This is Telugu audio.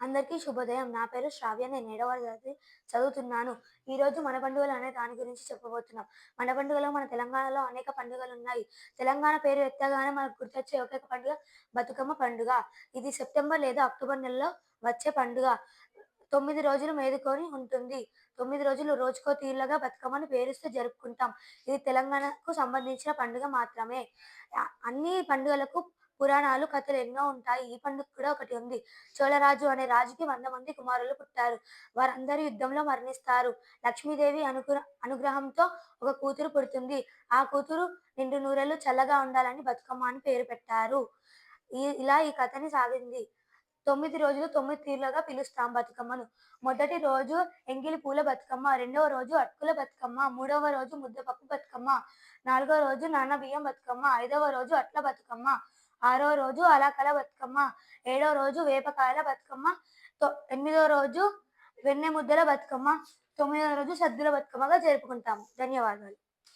అందరికీ శుభోదయం. నా పేరు శ్రావ్య. నేను 7వ తరగతి చదువుతున్నాను. ఈరోజు మన పండుగలు అనే దాని గురించి చెప్పబోతున్నాం. మన పండుగలో మన తెలంగాణలో అనేక పండుగలున్నాయి. తెలంగాణ పేరు ఎత్తగానే మనకు గుర్తొచ్చే ఏకైక పండుగ బతుకమ్మ పండుగ. ఇది సెప్టెంబర్ లేదా అక్టోబర్ నెలలో వచ్చే పండుగ. 9 రోజులు మేలుకొని ఉంటుంది. 9 రోజులు రోజుకో తీరుగా బతుకమ్మను పేరుస్తూ జరుపుకుంటాం. ఇది తెలంగాణకు సంబంధించిన పండుగ మాత్రమే. అన్ని పండుగలకు పురాణాలు, కథలు ఎన్నో ఉంటాయి. ఈ పండుగ కూడా ఒకటి ఉంది. చోళరాజు అనే రాజుకి 100 మంది కుమారులు పుట్టారు. వారందరూ యుద్ధంలో మరణిస్తారు. లక్ష్మీదేవి అనుగ్రహంతో ఒక కూతురు పుడుతుంది. ఆ కూతురు నిండు నూరేళ్లు చల్లగా ఉండాలని బతుకమ్మ అని పేరు పెట్టారు. ఇలా ఈ కథని సాగింది. 9 రోజులు 9 తీరులుగా పిలుస్తాం బతుకమ్మను. మొదటి రోజు ఎంగిలి పూల బతుకమ్మ, రెండవ రోజు అటుకుల బతుకమ్మ, మూడవ రోజు ముద్దపప్పు బతుకమ్మ, నాలుగవ రోజు నానబియ్యం బతుకమ్మ, ఐదవ రోజు అట్ల బతుకమ్మ, ఆరో రోజు అలకల బతుకమ్మ, ఏడవ రోజు వేపకాయల బతుకమ్మ, ఎనిమిదవ రోజు వెన్నె ముద్దల బతుకమ్మ, తొమ్మిదవ రోజు సద్దుల బతుకమ్మగా జరుపుకుంటాము. ధన్యవాదాలు.